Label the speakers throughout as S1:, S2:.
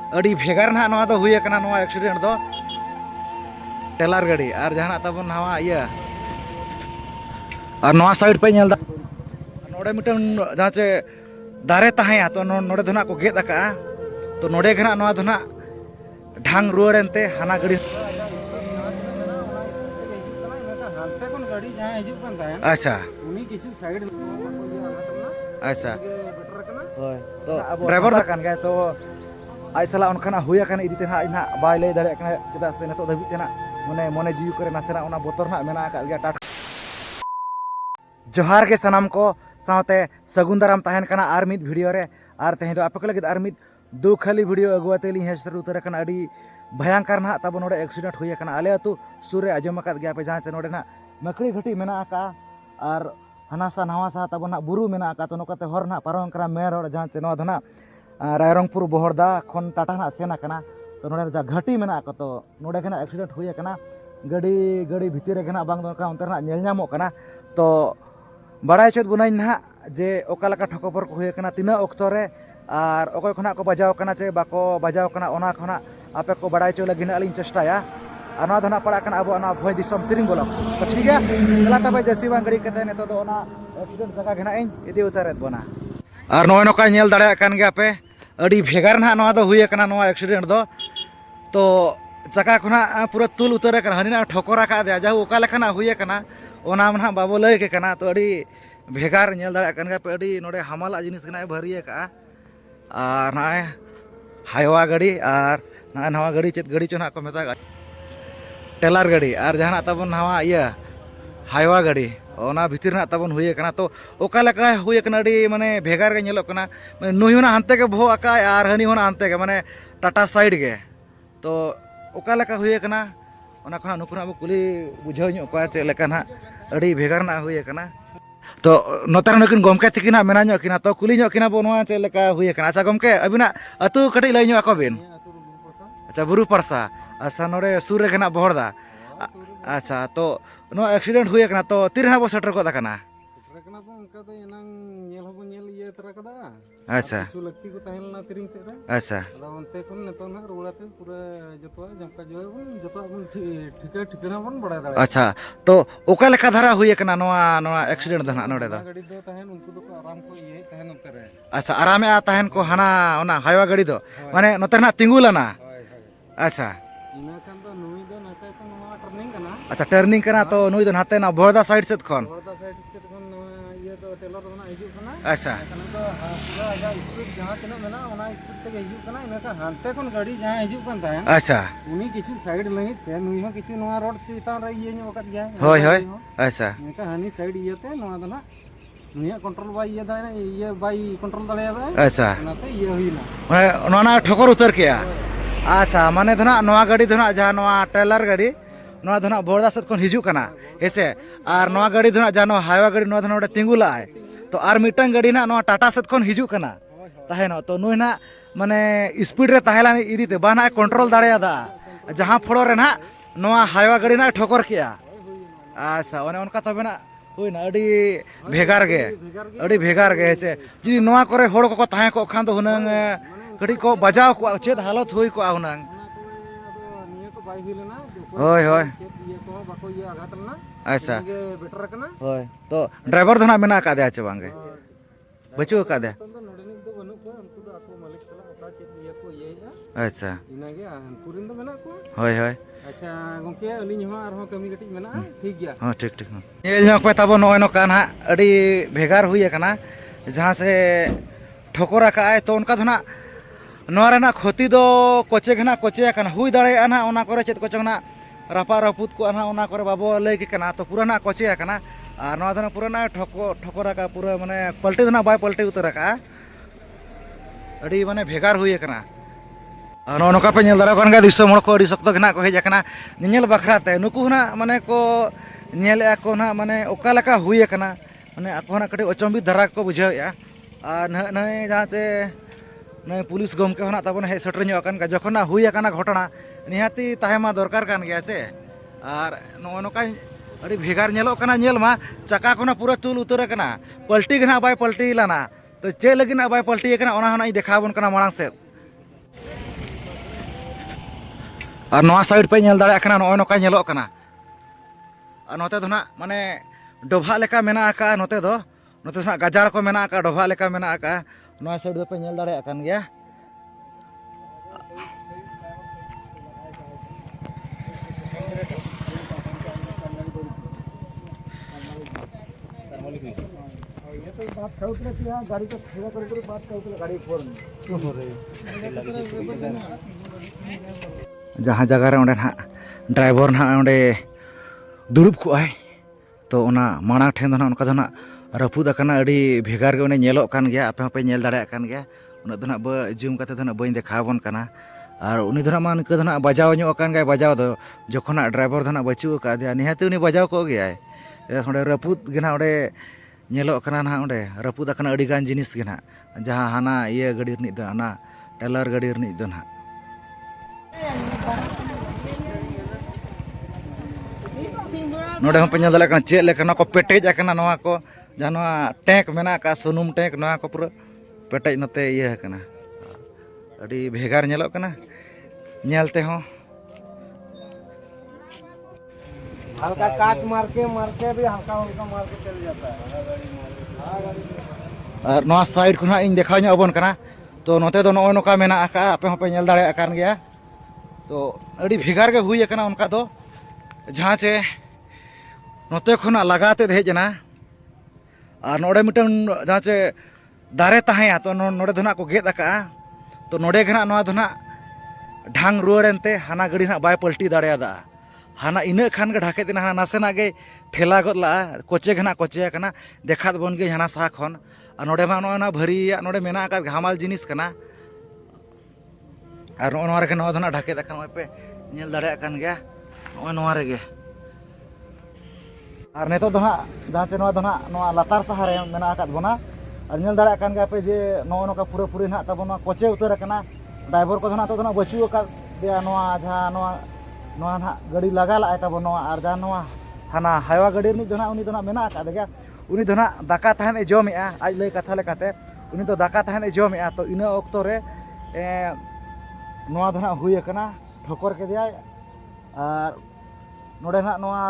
S1: अड़ी भेगार ना नवा दो हुए कना नवा एक्सीडेंट दो टेलर गाड़ी और जहां तबन नवा इया और नवा साइड पे नेल दा नोडे मिटन जहां चे दारे तहाया तो नोडे धना को गेद अका तो नोडे घना नवा धना ढांग रुआड़ेनते हाना गाड़ी अच्छा अच्छा तो ड्राइवर kan guys तो आई सला उनखाना हुया kan इदि तेना इना बाय लay दाड़े kana चेदा से नतो धबि तेना मने मने जीव करे नासेना उना बोतर ना मेना का गया टाटा जोहार के सनाम को साथे सगुन दाराम तहन कना आर मिद वीडियो रे आर तहे दो आपके लगे आर मिद दो खाली वीडियो अगुआतेली हेसर उतर कना अडी भयंकर ना तब नोडे एक्सीडेंट हुई कना आले अतु सुरे आजम अकाद गया पे जहां से नोडे ना मकड़ी घटी मेना का और हनासा नवासा तब ना बुरु मेना का तो नोकाते हर ना पारम करा मेर और जहां से नो धना रायरंगपुर बोहरदा खन टाटा ना सेना कना तो नोडे जा घटी मेना का तो नोडे कना एक्सीडेंट हुई कना गड़ी गड़ी भीतर कना बांग दोका अंतर ना नेल नामो कना तो बड़ाई चोद बुनाई ना जे ओका लका ठकोपर को हुई कना तिना ऑक्टो रे और ओकय खना को बजाव कना चे बाको बजाव कना ओना खना आपे को बड़ाई चो लगिन अलिन चेष्टाया और ना धना पड़ा कना अब ना भय दिसम तिरिंग बोला तो ठीक है चला तबे जस्ती बांग गड़ी कते ने तो ओना एक्सीडेंट जगह घना इन इदी उतारेत बना और नोय नोका नेल दाड़े कान गया पे अडी भेगार ना नवा दो हुई कना नवा एक्सीडेंट दो तो जका खना पूरा तुल उतर कना हनिना ठोकरा का दे जाहु ओका लेखना हुई कना ओना मना बाबो लय के कना तो अडी भेगार नेल दाड़े कान गया पे अडी नोडे हमाला जिनिस कना भरिए का और ना हाईवा गाड़ी और ना नवा गाड़ी चेत गाड़ी चो ना को मेता टेलर गाड़ी और जहां तबन नवा इया हाईवा गाड़ी ओना भितर ना तबन हुई कना तो ओका लेका हुई कना अडी माने भेगार गे नेलो कना माने नुई होना हानते के भो आका और हनी होना हानते के माने टाटा साइड गे तो ओका लेका हुई कना ओना खना नुकुना अब कुली बुझाव ᱧᱚᱜ को चे लेका ना अडी भेगार ना हुई कना तो नोतार नकिन गमके तकिना मेना ᱧᱚᱜ किना तो कुली ᱧᱚᱜ किना बो नवा चे लेका हुई कना अच्छा गमके अबिना अतु कटि लय ᱧᱚᱜ ako बिन अच्छा बुरु परसा अच्छा नोडे सुर रे गना बोहरदा अच्छा तो नो एक्सीडेंट हुई कना तो तिर ना बो सेटर को दकना अच्छा
S2: कुछ लगती को तहलना तिरिंग से रे
S1: अच्छा
S2: अदा ओनते कोन नेतो ना रुड़ाते पूरा जतवा जमका जो है जतवा ठीक ठिकाना बन बड़ा दाड़ा
S1: अच्छा तो ओका लेका धारा हुई कना नवा नवा एक्सीडेंट दना नोडे दा
S2: गाड़ी दो तहन उनको तो आराम को ये तहन उतर है
S1: अच्छा आराम आ तहन को हना ओना हाईवा गाड़ी दो माने नोते ना तिंगुलाना अच्छा
S2: इना खान तो नुई दो नाते को नवा टर्निंग कना
S1: अच्छा टर्निंग कना तो नुई दो नाते ना बोरदा साइड से खन
S2: बड़दा साइड से कोन ये तो टेलर ना हिजु कना
S1: अच्छा
S2: कना तो पूरा आगा स्पीड जहां तना मेना ओना स्पीड ते हिजु कना इना का हानते कोन गाड़ी जहां हिजु कन तहन
S1: अच्छा
S2: उनी किछु साइड लहित ते नुई हो किछु नवा रोड चितान रे ये ᱧᱚ कत गया
S1: होय होय अच्छा
S2: इनका हानि साइड ये ते नवा दना नुया कंट्रोल बाई ये दाने ये बाई कंट्रोल दाड़े दा
S1: अच्छा
S2: नाते ये हुईना
S1: माने नोना ठोकर उतर किया अच्छा माने धना नवा गाड़ी धना जहां नवा टेलर गाड़ी नवा धना बोरदा से कोन हिजु कना हेसे और नवा गाड़ी धना जहां नवा हाईवा गाड़ी नवा धना ओडे तिंगुला है तो आर मिटन गाड़ी ना नवा टाटा से कोन हिजु कना ताहेनो तो नुई ना माने स्पीड रे ताहेला इदीते बाना कंट्रोल दाड़े दा जहां फोड़ो रे ना नवा हाईवा गाड़ी ना ठोकर किया अच्छा ओने उनका तबे ना हुई ना अडी भेगार गे हेसे जुदी नवा करे होड़ को ताहे को खान तो हुनंग कड़ी को बजाव को चेद हालत हुई को हुनंग होय होय अच्छा होय तो ड्राइवर धना मेना का दे आचे बांगे बचो का दे अच्छा होय होय
S2: अच्छा गंके अलिन हो आर हो कमी गटी मेना ठीक गया
S1: हां ठीक ठीक नेल ᱧᱚᱜ पे तब नय नका ना अडी भेगार हुई कना जहां से ठोकरा का है तो उनका धना नोरा रेना क्षति दो कोचे घना कोचे कना हुई दाड़े ना ओना करे चेत कोचे ना रापा रापुत को ना ओना करे बाबो लय के कना तो पूरा ना कोचे कना और नोआ धना पूरा ना ठोकरा का पूरा माने पलटे धना बाय पलटे उतर का अडी माने भेगार हुई कना नौका पे नेल दारा कन गा दिसम हड़ को अडी सख्त घना को हेज कना नेल बखराते नुकु ना माने को नेल को ना माने ओका लेका हुई कना माने आको ना कटे अचंबी धरा को बुझाया और न जहां से न पुलिस गमके होना तब हे सेटर ᱧᱚᱜ कन का जखना हुई कना घटना निहाती ताहेमा दरकार कान गया से और नौका अडी भेगार नेलो कना नेल मा चका कोना पूरा तुल उतर कना पलटी घना बाय पलटी लाना तो चे लगिना बाय पलटी कना ओना हना देखाबन कना मांग से और नवा साइड पे नेल दाड़े कना नोय नोका नेलो कना और नोते दो ना माने डोभा लेका मेना आका नोते दो गाजार को मेना आका डोभा लेका मेना आका नवा साइड पे नेल दाड़े कन गया जहाँ जगह रे ना ड्राइवर ना ओंडे दुड़ुब कोआय तो ओना माणा ठेन दो ना उनका दो ना रपुद अकना अड़ी भेगार गे उन्हें नेलोक कान गया आपे पे नेल दाड़े कान गया उन दो ना जूम काते दो ना बई देखाबन काना और उनी दो ना मान के दो ना बजाव ᱧᱚᱜ कान गया बजाव दो जखना ड्राइवर दो ना बचू का दिया निहाते उनी बजाव को गया ओंडे रपुद गे ना ओंडे नेलोक काना ना ओंडे रपुद अकना अड़ी गान जिनिस गे ना जहाँ हाना ये गाड़ी रनित दो ना टेलर गाड़ी रनित दो ना नोडे हम पेñal दाले चेक लेखना को पेटेज अकना नवा को जहाँ टैंक मेना का सुनुम टैंक नवा को पूरा पेटेज नते ये कना अड़ी भेगार नेलोक कना नेलते हो
S2: हल्का काट मार के भी हल्का हल्का मार के चल जाता है
S1: और नवा साइड खुना इन देखा ᱧᱚᱜ अबन कना तो नोते दो नोय नोका मेना आका आपे हम पे नेल दाड़े अकान गया तो अड़ी भेगार के हुई कना उनका दो जहाँ से नोते खुना लगाते हेजना और नोड़े मिटन जहाँ से दारे तहाया तो नोड़े धना को गेद अका तो नोड़े घना नोआ धना ढांग रुआड़ेनते हाना गड़ी ना बाय पलटी दाड़ेयादा हाना इना खान के ढाके दिन हाना नासेना गे ठेला गदला कोचे घना कोचे कना देखात बन गे हाना सा खन और नोड़े मा नोना भरी नोड़े मेना का घामाल जिनिस कना और नोआ रे नोआ धना ढाके दखा पे नेल दाड़े कान गया नोआ रे गे और नेतो दो जहाँ से नोआ लातार सहारे मेना आकाद बना और नेल दाड़े कान गया पे जे नोआ नोका पूरा पूरी ना तबना कोचे उतर कना ड्राइवर को तो ना बचू का दिया नोआ जहाँ नोआ ना गाड़ी लगा लाए तब नोआ और जहाँ नोआ हाना हाईवा गाड़ी नि दोना उनी दोना मेना आकाद गया उनी दोना दाका तहन ए जमेआ आज लय कथा लेकाते उनी तो दाका तहन ए जमेआ तो इना ऑक्टो रे नोआ दोना हुई कना ठोकर के दिया और नोडे ना नोआ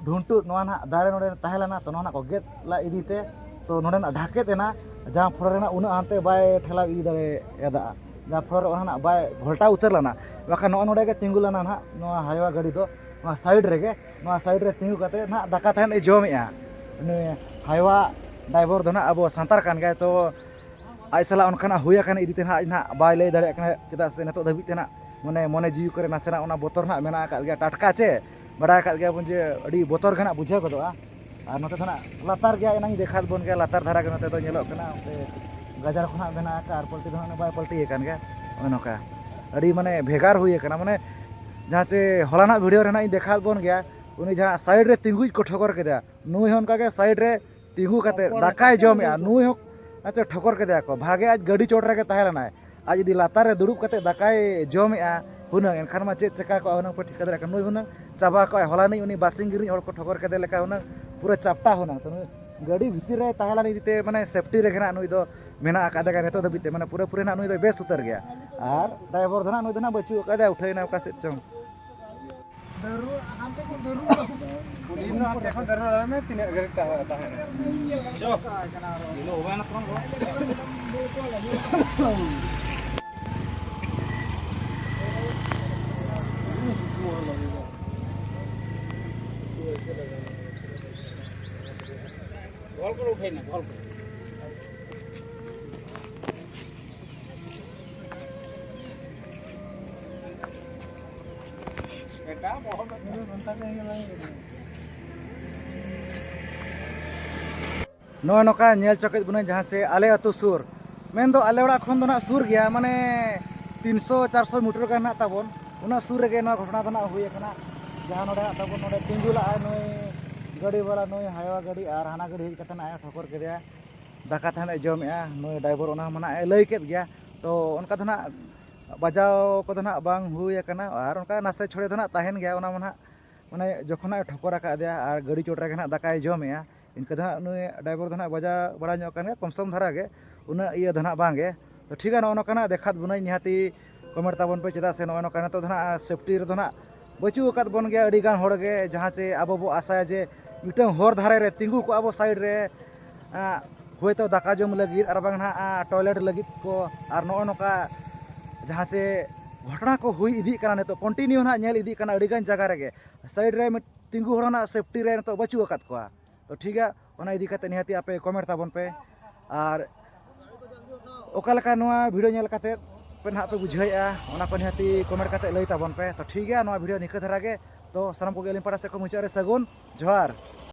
S1: ढूंटू नोआ ना दारे नोडे तहलेना तो नोना को गेट ला इदीते तो नोडे ना ढाके देना जहाँ फ्लोर ना उना आनते बाय ठेला इदी दारे यादा जहाँ फ्लोर ओना बाय घोल्टा उतर लाना बाखा नोआ नोडे के तिंगुलाना ना नोआ हाईवा गाड़ी दो नोआ साइड रे तिंगु काते ना दाका तहन ए जमेआ ने हाईवा ड्राइवर दो ना अब सांतार कान गया तो आज सला उनखाना हुई कान इदीते ना आज ना बाय लय दाड़े कना चेदा से नतो धबिते ना मने मने जीव करे नासेना ओना बोतर ना मेना का गया टाटका चे बड़ा का गया बुझे अड़ी बोतर गना बुझे गदोआ और नते थना लातार गया एनांग देखात बन गया लातार धारा के नते तो नेलो कना गाजार खना मेना का आर पलटी दो बाय पलटी कान गया ओनोका अड़ी माने भेगार हुई कना माने जहाँ से हलाना वीडियो रे ना देखात बन गया उनी जहाँ साइड रे तिंगुज को ठोकर के दिया नुई होन का के साइड रे तिंगु काते दाकाय जमेआ नुई हो अच्छा ठोकर के दिया को भागे आज गाड़ी चोट रे के तहलना आज यदि लातार रे दुड़ुब काते दाकाय जमेआ हुनंग एनखान मा चेक चका को हुनंग पे ठिका दाड़े नुई हुनंग चाबा को हलानी उनी बासिंग गिरी हड़ को ठोकर के दे लेका हुनंग पूरा चापटा हुनंग तो गाड़ी भीतर रे तहलानी दीते माने सेफ्टी रे घना नुई दो मेना आकादा का नेतो दबिते माने पूरे पूरे ना नुई दो बेस उतर गया और ड्राइवर धना नुई दना बचू कादा उठाइना का से चंग
S2: दरु हमते को दरु पुलिस ना देखन दरु में तीन गरे ताहेना जो लो होबा ना कोन बॉल को उठाइना बॉल को बेटा बहुत घंटा के
S1: नो नोका नेल चकेत बुने जहाँ से आले अतु सुर मेन दो आले ओड़ा खन दो ना सुर गया माने 300-400 मीटर का ना ताबन उना सुर रे ना घटना दना हुई कना जहाँ नोडे ताबन नोडे तिंगुला नोय गाड़ी वाला नोय हाईवा गाड़ी और हाना गाड़ी हिज कतना आया ठोकर के दिया दाका थाने जमेआ नोय ड्राइवर ओना मना लय केत गया तो उनका दना बजाव को दना बांग हुई कना और उनका नासे छोड़े दना तहन गया ओना मना माने जखना ठोकर का दिया और गाड़ी चोट रे ना दाकाय जमेआ इनका दना नुई ड्राइवर दना बजा बड़ा कम धारा गे उना इया दना बांगे तो ठीक है नोना कना देखात बुनाई निहाती कमेंट ताबन पे चेदा से नोका ना तो ना सेफ्टी रे ना बचू अकात बन गया अड़ी गान होड़ गे जहाँ से अब बो आशा जे मिटन होर धारे रे तिंगु को अब साइड रे होय तो दाका जम लगित और बांग ना टॉयलेट लगित को और नोका जहाँ से घटना को हुई इदी कना ने तो कंटिन्यू ना नेल इदी कना अड़ी गान जगह रे साइड रे तिंगु होड़ ना सेफ्टी रे तो बचू अकात को तो ठीक है ओना इदी कते निहाती आपे कमेंट ताबन पे और ओकालका नोआ वीडियो नेल कते पे ना पे बुझाइया ओना को निहाती कमेंट कते लई ताबन पे तो ठीक है नोआ वीडियो निका धरा गे तो सानम को गेलिन पड़ा से को मुचारे सगुन जोहार।